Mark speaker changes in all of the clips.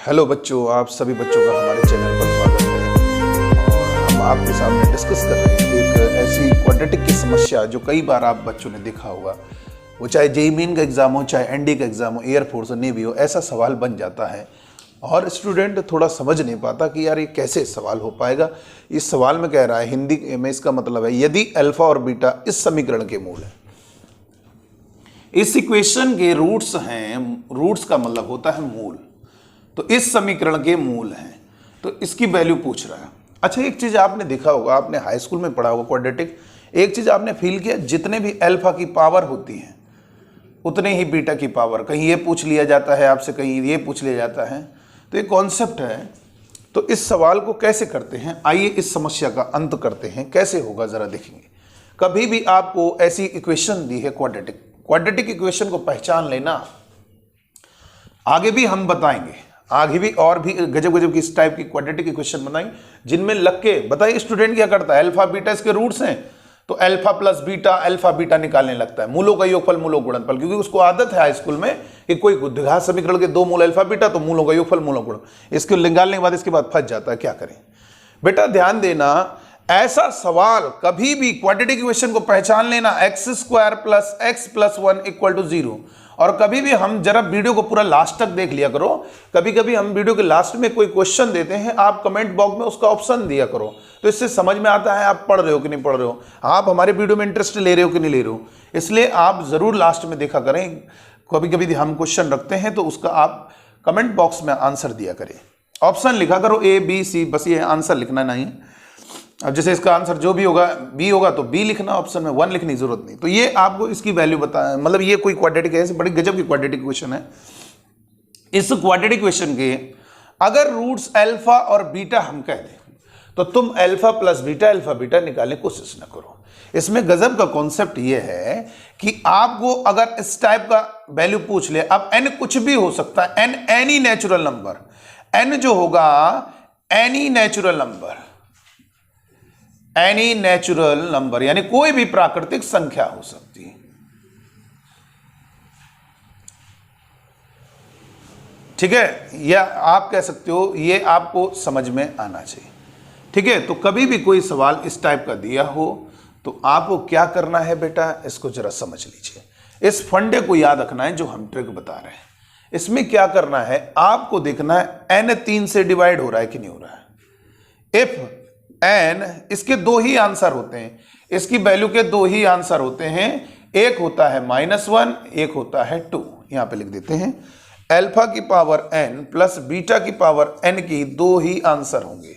Speaker 1: Hello बच्चों, आप सभी बच्चों का हमारे चैनल पर स्वागत है। और हम आपके सामने डिस्कस कर रहे हैं एक ऐसी क्वाड्रेटिक की समस्या जो कई बार आप बच्चों ने देखा होगा। वो चाहे जेईई मेन का एग्जाम हो, चाहे एनडी का एग्जाम हो, एयरफोर्स हो, नेवी हो, ऐसा सवाल बन जाता है और स्टूडेंट थोड़ा समझ नहीं पाता कि यार ये कैसे सवाल हो पाएगा। इस सवाल में कह रहा है, हिंदी में इसका मतलब है, यदि अल्फा और बीटा इस समीकरण के मूल है, इस इक्वेशन के रूट्स हैं, रूट्स का मतलब होता है मूल, तो इस समीकरण के मूल हैं, तो इसकी वैल्यू पूछ रहा है। अच्छा, एक चीज आपने देखा होगा, आपने हाई स्कूल में पढ़ा होगा क्वाड्रेटिक, एक चीज आपने फील किया, जितने भी अल्फा की पावर होती है उतने ही बीटा की पावर, कहीं ये पूछ लिया जाता है आपसे, कहीं ये पूछ लिया जाता है, तो ये कॉन्सेप्ट है। तो इस सवाल को कैसे करते हैं, आइए इस समस्या का अंत करते हैं। कैसे होगा जरा देखेंगे। कभी भी आपको ऐसी इक्वेशन दी है क्वाड्रेटिक इक्वेशन को पहचान लेना, आगे भी हम बताएंगे, आगे भी और भी गजब गजब की इस टाइप की क्वाड्रेटिक इक्वेशन बनाएंगे जिनमें लग के बताइए स्टूडेंट क्या करता है, अल्फा बीटा इसके रूट्स हैं, तो alpha plus beta, alpha beta निकालने लगता है, मूलों का योगफल मूलों गुणनफल, क्योंकि उसको आदत है हाई स्कूल में कि कोई द्विघात समीकरण के दो मूल अल्फा बीटा, तो मूलों का योगफल मूलों गुणन, इसको निकालने के बाद इसके बाद फंस जाता है। क्या करें बेटा, ध्यान देना, ऐसा सवाल कभी भी क्वाड्रेटिक इक्वेशन को पहचान लेना, X square plus X plus 1 equal to 0। और कभी भी हम जरा वीडियो को पूरा लास्ट तक देख लिया करो, कभी कभी हम वीडियो के लास्ट में कोई क्वेश्चन देते हैं, आप कमेंट बॉक्स में उसका ऑप्शन दिया करो, तो इससे समझ में आता है आप पढ़ रहे हो कि नहीं पढ़ रहे हो, आप हमारे वीडियो में इंटरेस्ट ले रहे हो कि नहीं ले रहे हो। इसलिए आप जरूर लास्ट में देखा करें, कभी कभी हम क्वेश्चन रखते हैं तो उसका आप कमेंट बॉक्स में आंसर दिया करें, ऑप्शन लिखा करो A B C, बस ये आंसर लिखना नहीं है। अब जैसे इसका आंसर जो भी होगा बी होगा तो बी लिखना, ऑप्शन में 1 लिखने की जरूरत नहीं। तो ये आपको इसकी वैल्यू बता, मतलब ये कोई क्वाड्रेटिक है, बड़ी गजब की क्वाड्रेटिक इक्वेशन है। इस क्वाड्रेटिक इक्वेशन के अगर रूट्स अल्फा और बीटा हम कह दें, तो तुम अल्फा बीटा निकालने की कोशिश ना करो। इसमें गजब का कॉन्सेप्ट ये है कि आपको अगर इस टाइप का वैल्यू पूछ ले, अब एन कुछ भी हो सकता है, N any natural number, N जो होगा एनी नेचुरल नंबर यानी कोई भी प्राकृतिक संख्या हो सकती है, ठीक है, या आप कह सकते हो, ये आपको समझ में आना चाहिए, ठीक है। तो कभी भी कोई सवाल इस टाइप का दिया हो तो आपको क्या करना है बेटा, इसको जरा समझ लीजिए, इस फंडे को याद रखना है जो हम ट्रिक बता रहे हैं। इसमें क्या करना है, आपको देखना है n 3 से डिवाइड हो रहा है कि नहीं हो रहा है। इफ n, इसके दो ही आंसर होते हैं, इसकी वैल्यू के दो ही आंसर होते हैं, एक होता है -1, एक होता है 2। यहां पे लिख देते हैं, अल्फा की पावर n प्लस बीटा की पावर n की दो ही आंसर होंगे,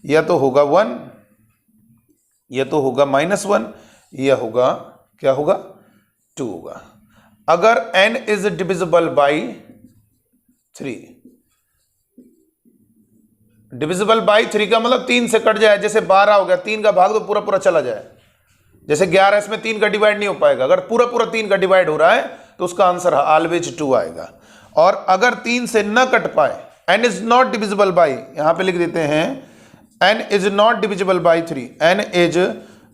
Speaker 1: या तो होगा 1, या तो होगा -1, या होगा क्या होगा 2 होगा। अगर n is divisible by 3, divisible by 3 का मतलब 3 से कट जाए, जैसे 12 हो गया, 3 का भाग तो पूरा पूरा चला जाए, जैसे 11 इसमें 3 का डिवाइड नहीं हो पाएगा, अगर पूरा पूरा 3 का डिवाइड हो रहा है तो उसका आंसर ऑलवेज 2 आएगा। और अगर 3 से न कट पाए, n is not divisible by, यहां पे लिख देते हैं n is not divisible by 3, n is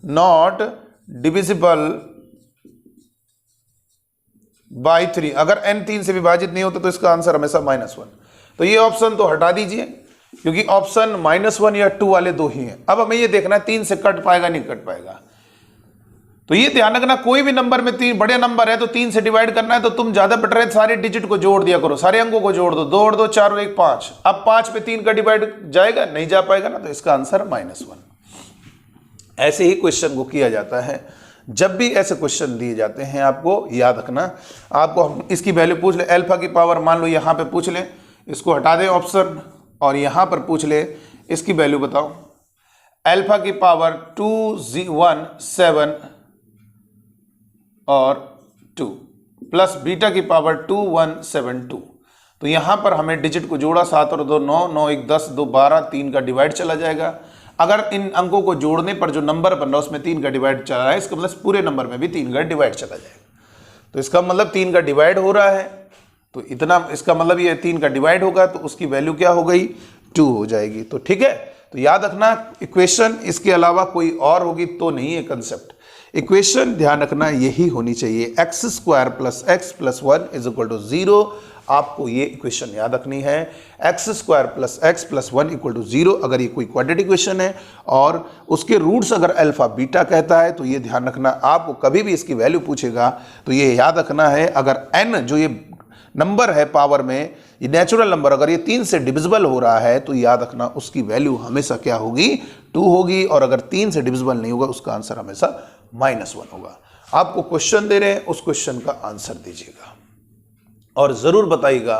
Speaker 1: not divisible by 3, अगर n 3 से विभाजित नहीं होता तो इसका आंसर हमेशा -1। तो ये ऑप्शन तो हटा दीजिए, क्योंकि ऑप्शन -1 या 2 वाले दो ही हैं। अब हमें ये देखना है 3 से कट पाएगा नहीं कट पाएगा, तो ये ध्यान रखना, कोई भी नंबर में 3 बड़े नंबर है तो 3 से डिवाइड करना है, तो तुम ज्यादा बेटर है सारे डिजिट को जोड़ दिया करो, सारे अंकों को जोड़ दो, 2 और 2 4 और 1 5। अब 5 पे 3 का डिवाइड जाएगा, नहीं जा पाएगा ना, तो इसका आंसर -1। ऐसे ही क्वेश्चन को किया जाता है। जब भी ऐसे क्वेश्चन दिए जाते हैं आपको याद रखना, आपको हम इसकी वैल्यू पूछ ले, अल्फा की पावर मान लो यहां पे पूछ ले, इसको हटा दे ऑप्शन, और यहां पर पूछ ले इसकी वैल्यू बताओ, अल्फा की पावर 217 और 2 प्लस बीटा की पावर 2172, तो यहां पर हमें डिजिट को जोड़ा, 7 और 2 9, 9 1 10, 2 12, 3 का डिवाइड चला जाएगा। अगर इन अंकों को जोड़ने पर जो नंबर बन रहा है उसमें 3 का डिवाइड चला है, इसका मतलब पूरे नंबर में भी 3 का डिवाइड चला जाएगा, तो इसका मतलब 3 का डिवाइड हो रहा है, तो इतना, इसका मतलब ये 3 का डिवाइड होगा तो उसकी वैल्यू क्या हो गई, 2 हो जाएगी। तो ठीक है, तो याद रखना इक्वेशन इसके अलावा कोई और होगी तो नहीं है कंसेप्ट। इक्वेशन ध्यान रखना यही होनी चाहिए, x² + x + 1 = 0। आपको ये इक्वेशन याद रखनी है, x² + x + 1 = 0। अगर ये कोई क्वाड्रेटिक इक्वेशन है और उसके रूट्स अगर अल्फा बीटा कहता है तो ये ध्यान रखना, आपको कभी भी इसकी वैल्यू पूछेगा तो ये याद रखना है, अगर n जो ये नंबर है पावर में, ये नेचुरल नंबर अगर ये 3 से डिविजिबल हो रहा है तो याद रखना उसकी वैल्यू हमेशा क्या होगी, 2 होगी, और अगर 3 से डिविजिबल नहीं होगा उसका आंसर हमेशा -1 होगा। आपको क्वेश्चन दे रहे हैं, उस क्वेश्चन का आंसर दीजिएगा और ज़रूर बताइएगा।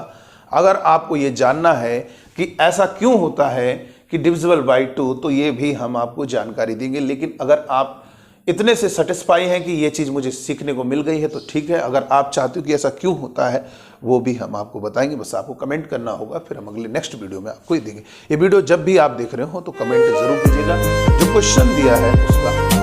Speaker 1: अगर आपको ये जानना है कि ऐसा क्यों होता है कि डिविजिबल बाई 2, तो ये भी हम आपको जानकारी देंगे। लेकिन अगर आप इतने से सेटिस्फाई हैं कि ये चीज़ मुझे सीखने को मिल गई है तो ठीक है, अगर आप चाहते हो कि ऐसा क्यों होता है वो भी हम आपको बताएंगे, बस आपको कमेंट करना होगा, फिर हम अगले नेक्स्ट वीडियो में आपको ही देंगे। ये वीडियो जब भी आप देख रहे हो तो कमेंट ज़रूर कीजिएगा, जो क्वेश्चन दिया है उसका